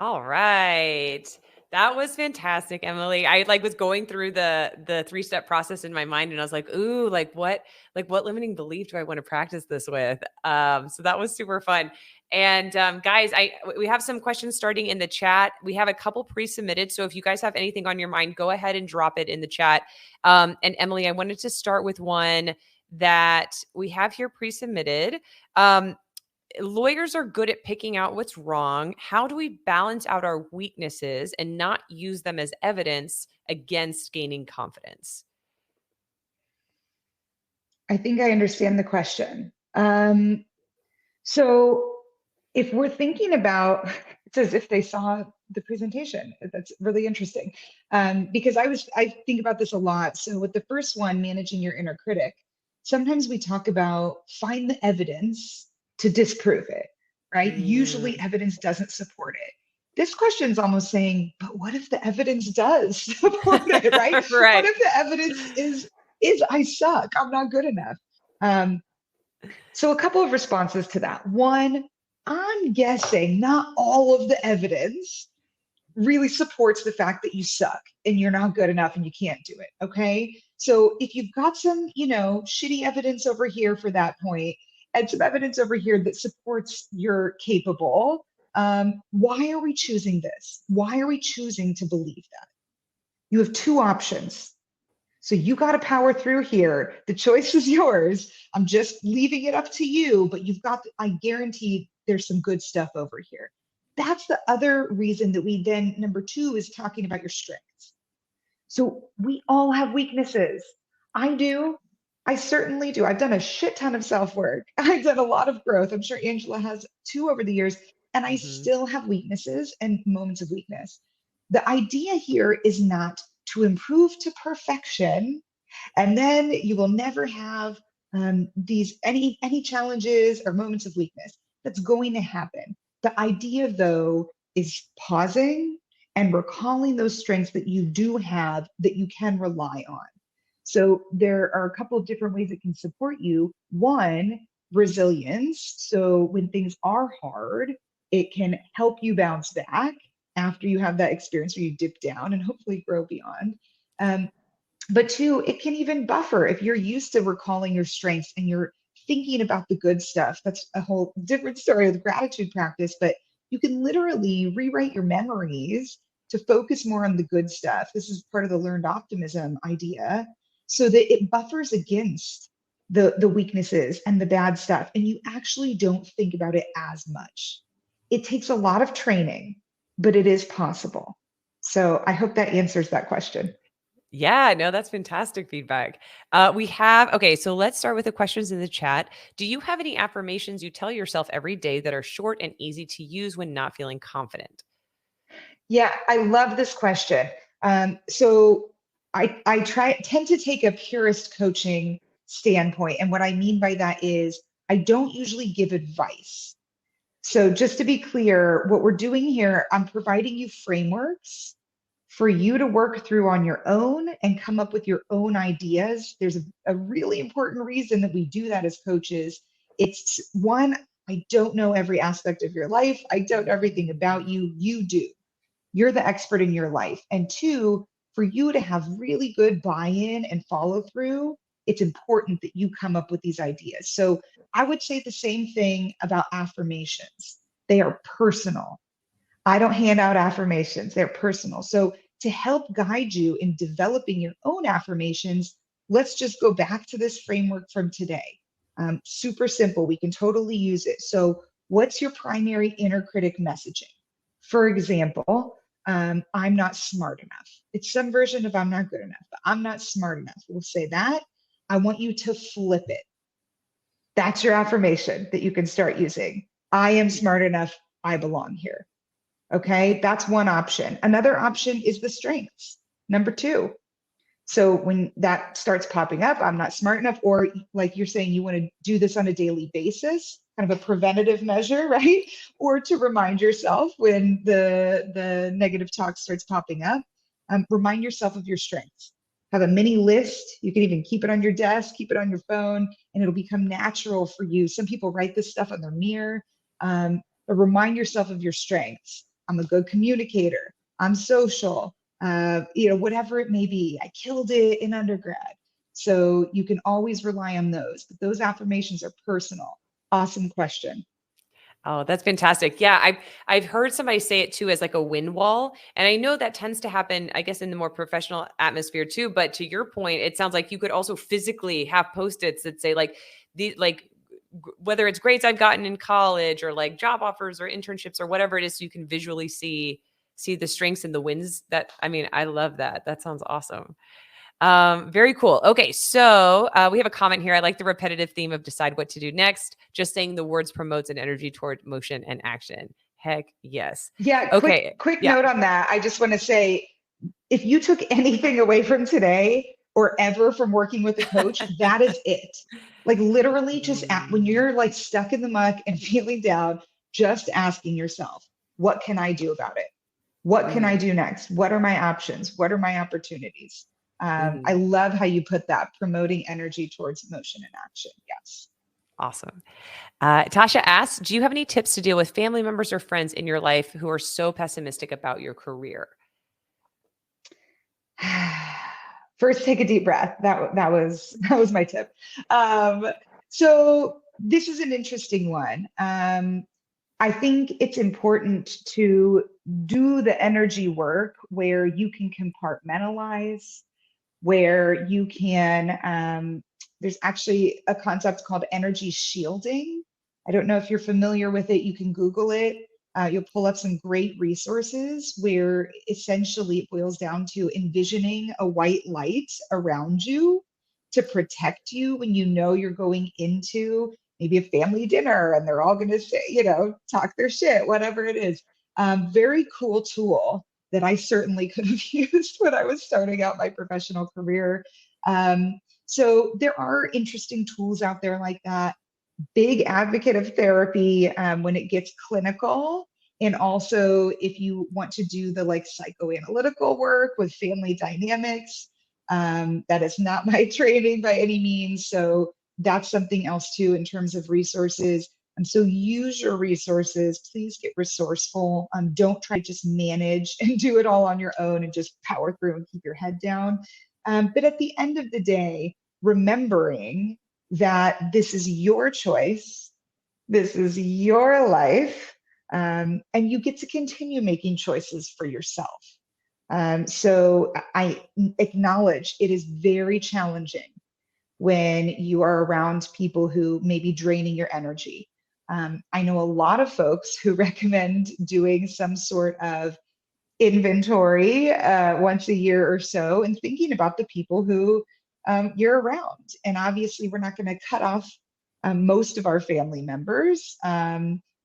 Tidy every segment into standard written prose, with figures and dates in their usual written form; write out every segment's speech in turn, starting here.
All right. That was fantastic, Emily. I was going through the three-step process in my mind and I was like, "Ooh, what limiting belief do I want to practice this with?" So that was super fun. And guys, we have some questions starting in the chat. We have a couple pre-submitted, so if you guys have anything on your mind, go ahead and drop it in the chat. And Emily, I wanted to start with one that we have here pre-submitted. Lawyers are good at picking out what's wrong. How do we balance out our weaknesses and not use them as evidence against gaining confidence? I think I understand the question. So if we're thinking about, it's as if they saw the presentation. That's really interesting. Because I think about this a lot. So with the first one, managing your inner critic, sometimes we talk about find the evidence to disprove it, right? Usually Mm. evidence doesn't support it. This question is almost saying, but what if the evidence does support it, right? What Right. if the evidence is I suck, I'm not good enough? Um, so a couple of responses to that. One, I'm guessing not all of the evidence really supports the fact that you suck and you're not good enough and you can't do it. Okay. So if you've got some, shitty evidence over here for that point, and some evidence over here that supports you're capable, why are we choosing this? Why are we choosing to believe that? You have two options. So you got to power through here. The choice is yours. I'm just leaving it up to you, but I guarantee there's some good stuff over here. That's the other reason that we then, number two, is talking about your strengths. So we all have weaknesses. I do. I certainly do. I've done a shit ton of self work. I've done a lot of growth. I'm sure Angela has too over the years. And I Mm-hmm. still have weaknesses and moments of weakness. The idea here is not to improve to perfection, and then you will never have these any challenges or moments of weakness. That's going to happen. The idea, though, is pausing and recalling those strengths that you do have that you can rely on. So there are a couple of different ways it can support you. One, resilience. So when things are hard, it can help you bounce back after you have that experience where you dip down and hopefully grow beyond. Um, but two, it can even buffer if you're used to recalling your strengths and you're thinking about the good stuff. That's a whole different story with gratitude practice, but you can literally rewrite your memories to focus more on the good stuff. This is part of the learned optimism idea, so that it buffers against the weaknesses and the bad stuff. And you actually don't think about it as much. It takes a lot of training, but it is possible. So I hope that answers that question. Yeah, no, that's fantastic feedback. Okay, so let's start with the questions in the chat. Do you have any affirmations you tell yourself every day that are short and easy to use when not feeling confident? Yeah, I love this question. So I tend to take a purist coaching standpoint, and what I mean by that is I don't usually give advice. So just to be clear, what we're doing here, I'm providing you frameworks for you to work through on your own and come up with your own ideas. There's a really important reason that we do that as coaches. It's one, I don't know every aspect of your life. I don't know everything about you. You do. You're the expert in your life. And two, for you to have really good buy in and follow through, it's important that you come up with these ideas. So I would say the same thing about affirmations. They are personal. I don't hand out affirmations, they're personal. So to help guide you in developing your own affirmations, let's just go back to this framework from today. Super simple. We can totally use it. So, what's your primary inner critic messaging? For example, I'm not smart enough. It's some version of I'm not good enough, but I'm not smart enough. We'll say that. I want you to flip it. That's your affirmation that you can start using. I am smart enough. I belong here. Okay, that's one option. Another option is the strengths. Number two. So when that starts popping up, I'm not smart enough, or like you're saying, you want to do this on a daily basis, kind of a preventative measure, right? Or to remind yourself when the negative talk starts popping up, remind yourself of your strengths. Have a mini list. You can even keep it on your desk, keep it on your phone, and it'll become natural for you. Some people write this stuff on their mirror. But remind yourself of your strengths. I'm a good communicator. I'm social. Whatever it may be. I killed it in undergrad. So you can always rely on those. But those affirmations are personal. Awesome question. Oh, that's fantastic. Yeah, I've heard somebody say it too as like a wind wall, and I know that tends to happen, I guess, in the more professional atmosphere too. But to your point, it sounds like you could also physically have post-its that say like whether it's grades I've gotten in college or like job offers or internships or whatever it is, so you can visually see the strengths and the wins. That I mean, I love that. That sounds awesome. Very cool. Okay, so we have a comment here. I like the repetitive theme of decide what to do next. Just saying the words promotes an energy toward motion and action. Heck yes. Yeah, Okay. quick Yeah. note on that. I just want to say if you took anything away from today or ever from working with a coach, that is it. Like literally when you're like stuck in the muck and feeling down, just asking yourself, what can I do about it? What can I Mhm, do next? What are my options? What are my opportunities? I mhm. love how you put that, promoting energy towards motion and action. Yes. Awesome. Tasha asks, do you have any tips to deal with family members or friends in your life who are so pessimistic about your career? First, take a deep breath. That was my tip. Um, so this is an interesting one. I think it's important to do the energy work where you can compartmentalize, where you can, there's actually a concept called energy shielding. I don't know if you're familiar with it. You can Google it. You'll pull up some great resources where essentially it boils down to envisioning a white light around you to protect you when you know you're going into maybe a family dinner and they're all going to say, talk their shit, whatever it is. Very cool tool that I certainly could have used when I was starting out my professional career. So there are interesting tools out there like that. Big advocate of therapy when it gets clinical. And also, if you want to do the like psychoanalytical work with family dynamics, that is not my training by any means. So that's something else too in terms of resources. So use your resources. Please get resourceful. Don't try to just manage and do it all on your own and just power through and keep your head down. But at the end of the day, remembering that this is your choice, this is your life, and you get to continue making choices for yourself. So I acknowledge it is very challenging when you are around people who may be draining your energy. I know a lot of folks who recommend doing some sort of inventory once a year or so and thinking about the people who you're around. And obviously, we're not going to cut off most of our family members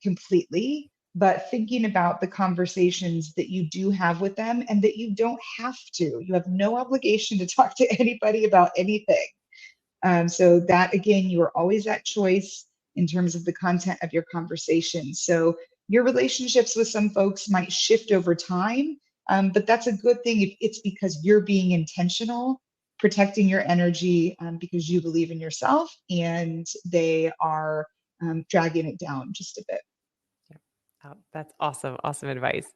completely, but thinking about the conversations that you do have with them and that you don't have to. You have no obligation to talk to anybody about anything. So that again, you are always at choice in terms of the content of your conversation. So your relationships with some folks might shift over time, but that's a good thing if it's because you're being intentional, protecting your energy because you believe in yourself and they are dragging it down just a bit. Yeah. Oh, that's awesome. Awesome advice.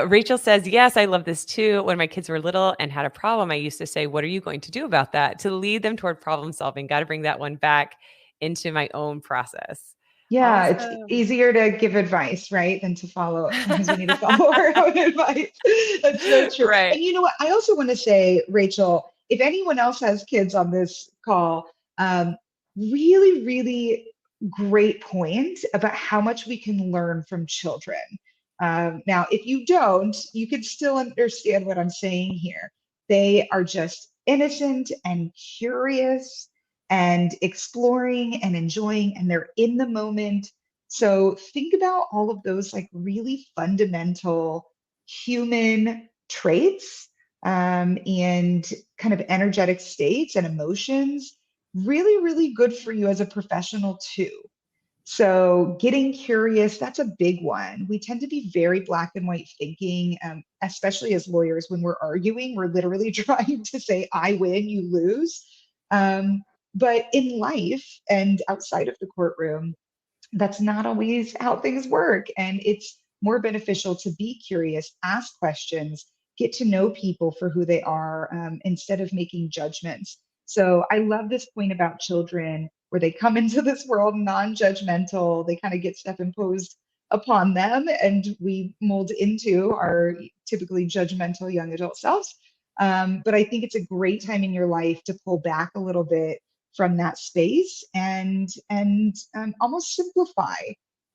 Rachel says, yes, I love this too. When my kids were little and had a problem, I used to say, what are you going to do about that? To lead them toward problem solving. Got to bring that one back into my own process. Yeah, it's Awesome. easier to give advice, right, than to follow. Sometimes we need to follow our own advice. That's so true. Right. And you know what? I also want to say, Rachel, if anyone else has kids on this call, really, really great point about how much we can learn from children. Now, if you don't, you can still understand what I'm saying here. They are just innocent and curious and exploring and enjoying, and they're in the moment. So think about all of those like really fundamental human traits and kind of energetic states and emotions. Really, really good for you as a professional too. So getting curious, that's a big one. We tend to be very black and white thinking, especially as lawyers when we're arguing, we're literally trying to say, I win, you lose. Um, but in life and outside of the courtroom, that's not always how things work. And it's more beneficial to be curious, ask questions, get to know people for who they are, instead of making judgments. So I love this point about children where they come into this world non-judgmental, they kind of get stuff imposed upon them, and we mold into our typically judgmental young adult selves. But I think it's a great time in your life to pull back a little bit from that space and almost simplify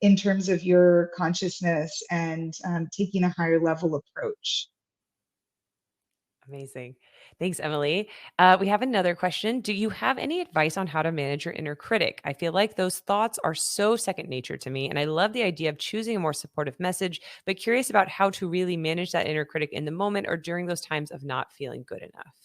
in terms of your consciousness and taking a higher level approach. Amazing. Thanks, Emily. We have another question. Do you have any advice on how to manage your inner critic? I feel like those thoughts are so second nature to me, and I love the idea of choosing a more supportive message, but curious about how to really manage that inner critic in the moment or during those times of not feeling good enough.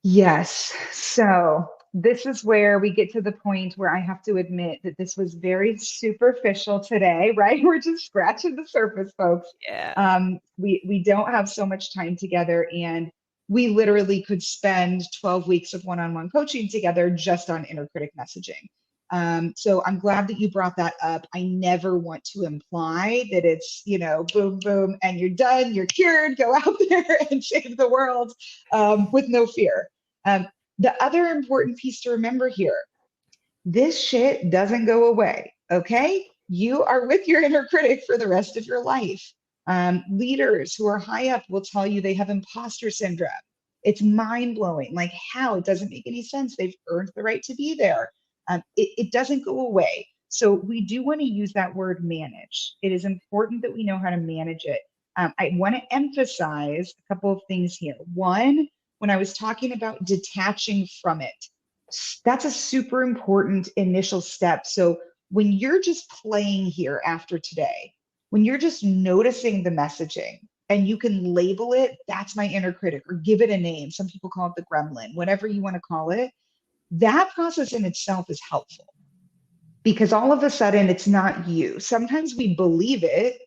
Yes. So this is where we get to the point where I have to admit that this was very superficial today, right? We're just scratching the surface, folks. Yeah. We don't have so much time together, and we literally could spend 12 weeks of one-on-one coaching together just on inner critic messaging. So I'm glad that you brought that up. I never want to imply that it's, boom, boom, and you're done, you're cured, go out there and save the world, with no fear. Um, the other important piece to remember here, this shit doesn't go away, okay? You are with your inner critic for the rest of your life. Leaders who are high up will tell you they have imposter syndrome. It's mind blowing. Like, how? It doesn't make any sense. They've earned the right to be there. It doesn't go away. So, we do want to use that word manage. It is important that we know how to manage it. I want to emphasize a couple of things here. One, when I was talking about detaching from it, that's a super important initial step. So when you're just playing here after today, when you're just noticing the messaging and you can label it, that's my inner critic, or give it a name. Some people call it the gremlin, whatever you want to call it. That process in itself is helpful because all of a sudden it's not you. Sometimes we believe it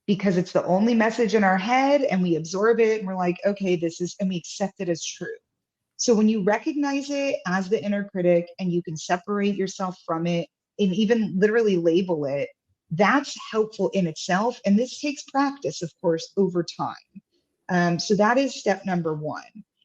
because it's the only message in our head and we absorb it and we're like, okay, this is, and we accept it as true. So when you recognize it as the inner critic and you can separate yourself from it and even literally label it, that's helpful in itself. And this takes practice, of course, over time. So that is step number one.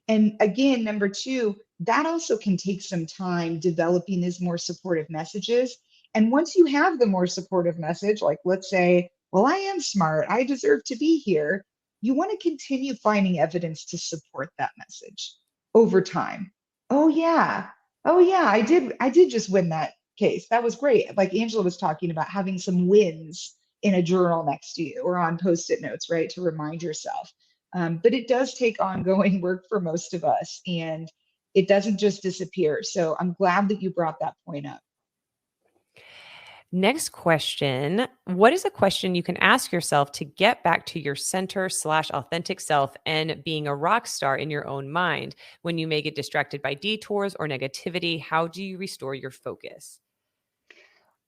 And again, number two, that also can take some time developing these more supportive messages. And once you have the more supportive message, like let's say, well, I am smart, I deserve to be here, you want to continue finding evidence to support that message over time. Oh yeah. Oh yeah, I did just win that case. That was great. Like Angela was talking about having some wins in a journal next to you or on post-it notes, right? To remind yourself. But it does take ongoing work for most of us and it doesn't just disappear. So I'm glad that you brought that point up. Next question. What is a question you can ask yourself to get back to your center/authentic self and being a rock star in your own mind? When you may get distracted by detours or negativity, how do you restore your focus?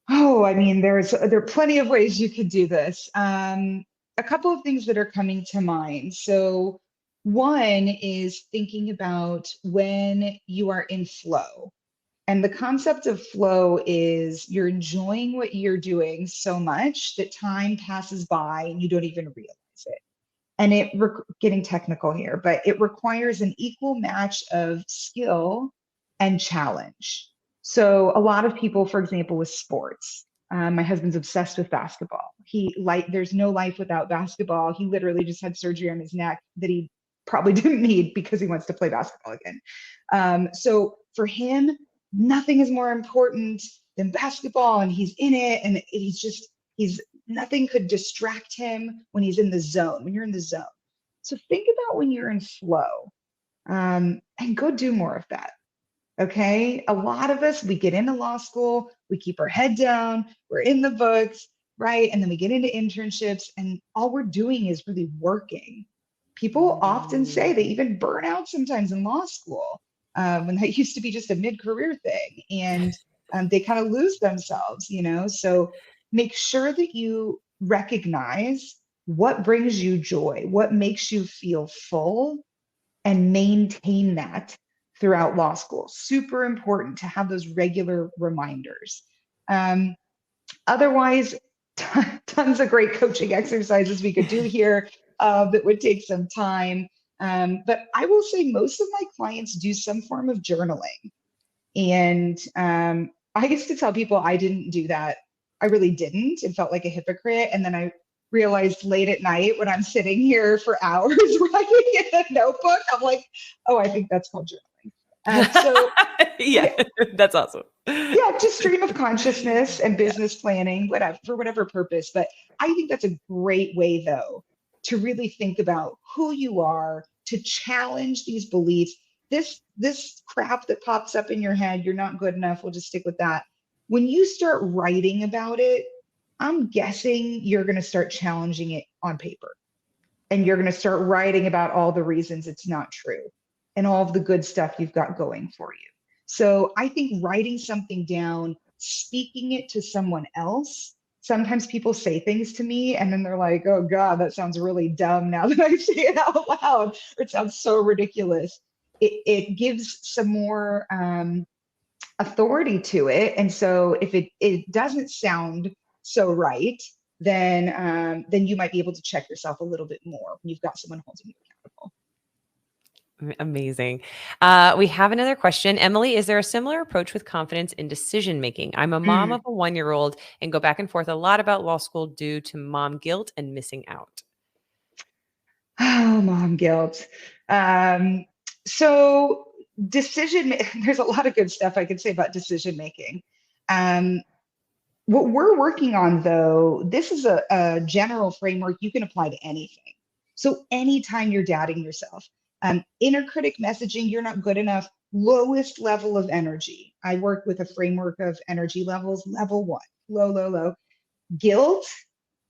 Oh, I mean, there are plenty of ways you could do this. A couple of things that are coming to mind. So one is thinking about when you are in flow. And the concept of flow is you're enjoying what you're doing so much that time passes by and you don't even realize it. And getting technical here, but it requires an equal match of skill and challenge. So a lot of people, for example, with sports, my husband's obsessed with basketball. There's no life without basketball. He literally just had surgery on his neck that he probably didn't need because he wants to play basketball again. So for him, nothing is more important than basketball, and he's in it, and he's nothing could distract him when he's in the zone, when you're in the zone. So think about when you're in flow, and go do more of that. Okay. A lot of us, we get into law school, we keep our head down, we're in the books, right? And then we get into internships, and all we're doing is really working. People often say they Mm. even burn out sometimes in law school, when that used to be just a mid career thing. And they kind of lose themselves. So make sure that you recognize what brings you joy, what makes you feel full, and maintain that throughout law school. Super important to have those regular reminders. Um, Otherwise, tons of great coaching exercises we could do here that would take some time. But I will say most of my clients do some form of journaling. And I used to tell people I didn't do that. I really didn't. It felt like a hypocrite. And then I realized late at night when I'm sitting here for hours writing in a notebook, I'm like, oh, I think that's called journaling. So Yeah, that's awesome. yeah, just stream of consciousness and business planning, whatever, for whatever purpose. But I think that's a great way, though, to really think about who you are, to challenge these beliefs. This crap that pops up in your head, you're not good enough, we'll just stick with that. When you start writing about it, I'm guessing you're going to start challenging it on paper. And you're going to start writing about all the reasons it's not true and all of the good stuff you've got going for you. So I think writing something down, speaking it to someone else. Sometimes people say things to me and then they're like, oh God, that sounds really dumb now that I say it out loud. It sounds so ridiculous. It gives some more authority to it. And so if it doesn't sound so right, then you might be able to check yourself a little bit more when you've got someone holding you accountable. Amazing. We have another question. Emily, is there a similar approach with confidence in decision making? I'm a mom of a 1-year-old and go back and forth a lot about law school due to mom guilt and missing out. Oh, mom guilt. So there's a lot of good stuff I could say about decision making. What we're working on, though, this is a general framework you can apply to anything. So anytime you're doubting yourself, inner critic messaging, you're not good enough, lowest level of energy. I work with a framework of energy levels, level 1, low, low, low. Guilt,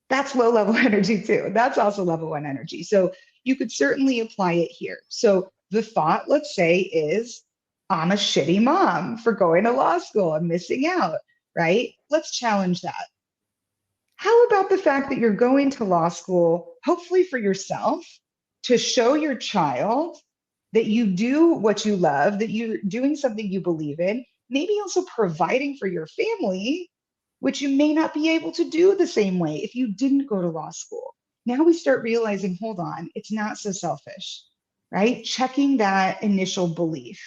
that's low level energy too. That's also level 1 energy. So you could certainly apply it here. So the thought, let's say, is I'm a shitty mom for going to law school. I'm missing out, right? Let's challenge that. How about the fact that you're going to law school, hopefully for yourself, to show your child that you do what you love, that you're doing something you believe in, maybe also providing for your family, which you may not be able to do the same way if you didn't go to law school. Now we start realizing, hold on, it's not so selfish, right? Checking that initial belief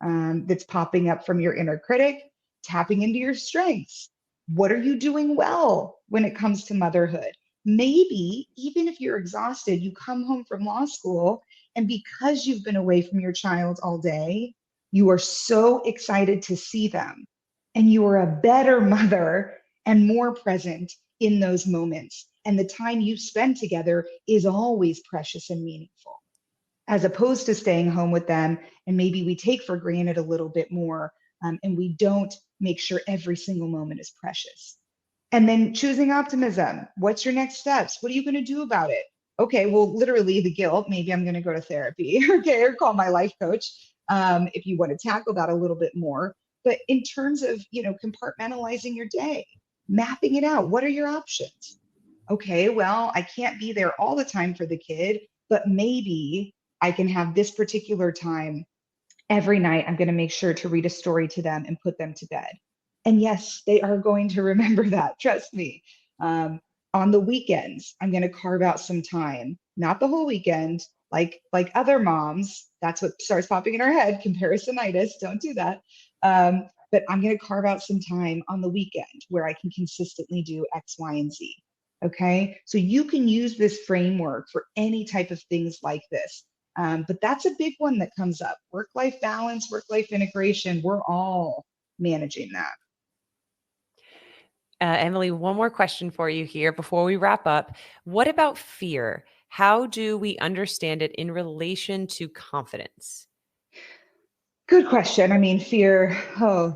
that's popping up from your inner critic, tapping into your strengths. What are you doing well when it comes to motherhood? Maybe even if you're exhausted, you come home from law school, and because you've been away from your child all day, you are so excited to see them. And you are a better mother and more present in those moments. And the time you spend together is always precious and meaningful, as opposed to staying home with them. And maybe we take for granted a little bit more, and we don't make sure every single moment is precious. And then choosing optimism. What's your next steps? What are you going to do about it? Okay, well, literally the guilt. Maybe I'm going to go to therapy, okay, or call my life coach if you want to tackle that a little bit more. But in terms of, compartmentalizing your day, mapping it out, what are your options? Okay, well, I can't be there all the time for the kid, but maybe I can have this particular time every night. I'm going to make sure to read a story to them and put them to bed. And yes, they are going to remember that. Trust me. On the weekends, I'm going to carve out some time, not the whole weekend, like other moms. That's what starts popping in our head. Comparisonitis. Don't do that. But I'm going to carve out some time on the weekend where I can consistently do X, Y, and Z. Okay. So you can use this framework for any type of things like this. But that's a big one that comes up. Work-life balance, work-life integration. We're all managing that. Emily, one more question for you here before we wrap up. What about fear? How do we understand it in relation to confidence? Good question. I mean, fear,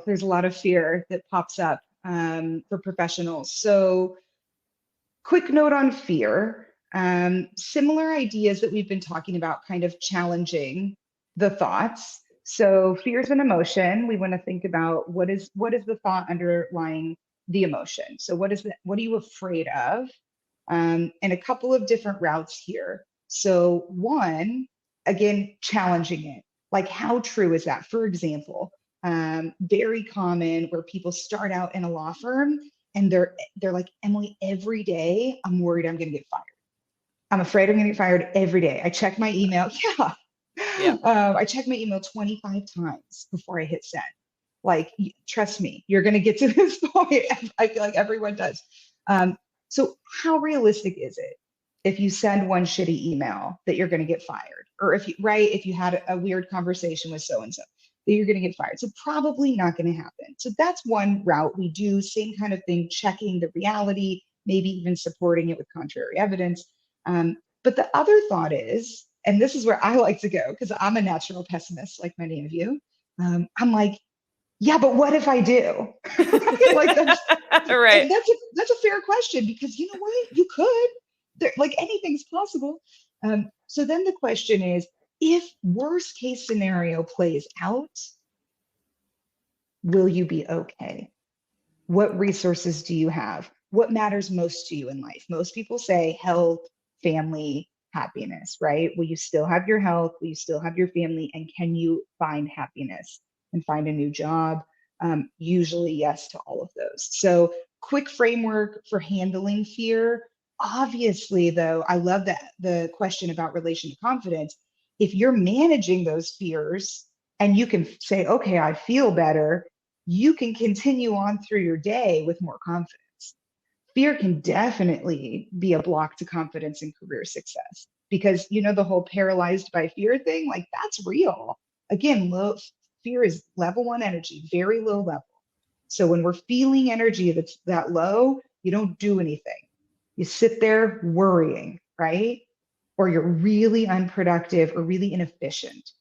there's a lot of fear that pops up for professionals. So quick note on fear. Similar ideas that we've been talking about, kind of challenging the thoughts. So fear is an emotion. We want to think about what is the thought underlying the emotion. So what are you afraid of? And a couple of different routes here. So one, again, challenging it. Like, how true is that? For example, very common where people start out in a law firm and they're like, Emily, every day I'm worried I'm going to get fired. I'm afraid I'm going to get fired every day. I check my email. Yeah. Yep. I check my email 25 times before I hit send. Like, trust me, you're going to get to this point. I feel like everyone does. So, how realistic is it if you send one shitty email that you're going to get fired? Or if you, right, if you had a weird conversation with so and so, that you're going to get fired. So, probably not going to happen. So, that's one route we do, same kind of thing, checking the reality, maybe even supporting it with contrary evidence. But the other thought is, and this is where I like to go because I'm a natural pessimist, like many of you. I'm like, yeah, but what if I do? Right? Like Right. that's a fair question because you know what? You could. Like anything's possible. So then the question is, if worst case scenario plays out, will you be okay? What resources do you have? What matters most to you in life? Most people say health, family, happiness, right? Will you still have your health? Will you still have your family? And can you find happiness and find a new job? Usually, yes to all of those. So, quick framework for handling fear. Obviously, though, I love that the question about relation to confidence. If you're managing those fears and you can say, okay, I feel better, you can continue on through your day with more confidence. Fear can definitely be a block to confidence and career success because you know the whole paralyzed by fear thing, like that's real. Again, low fear is level 1 energy, very low level. So when we're feeling energy that's that low, you don't do anything. You sit there worrying, right? Or you're really unproductive or really inefficient.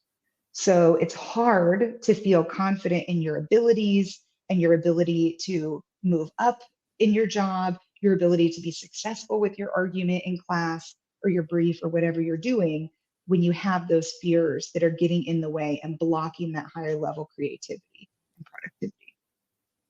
So it's hard to feel confident in your abilities and your ability to move up in your job, your ability to be successful with your argument in class or your brief or whatever you're doing when you have those fears that are getting in the way and blocking that higher level creativity and productivity.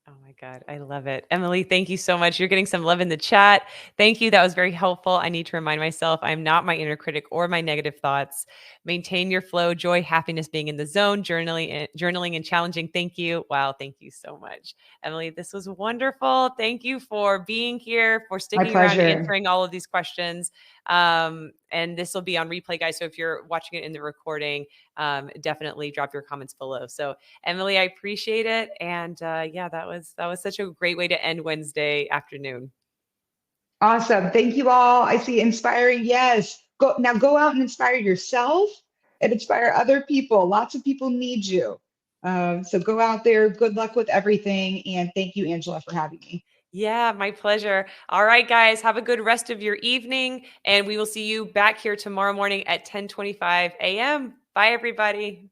Oh my God, I love it. Emily, thank you so much. You're getting some love in the chat. Thank you. That was very helpful. I need to remind myself I'm not my inner critic or my negative thoughts. Maintain your flow, joy, happiness, being in the zone, journaling and challenging. Thank you. Wow, thank you so much. Emily, this was wonderful. Thank you for being here, for My sticking around, pleasure. answering all of these questions. And this will be on replay, guys. So if you're watching it in the recording, definitely drop your comments below. So Emily, I appreciate it. And yeah, that was such a great way to end Wednesday afternoon. Awesome. Thank you all. I see inspiring. Yes. Go out and inspire yourself and inspire other people. Lots of people need you. So go out there. Good luck with everything. And thank you, Angela, for having me. Yeah, my pleasure. All right, guys, have a good rest of your evening. And we will see you back here tomorrow morning at 10:25 a.m. Bye, everybody.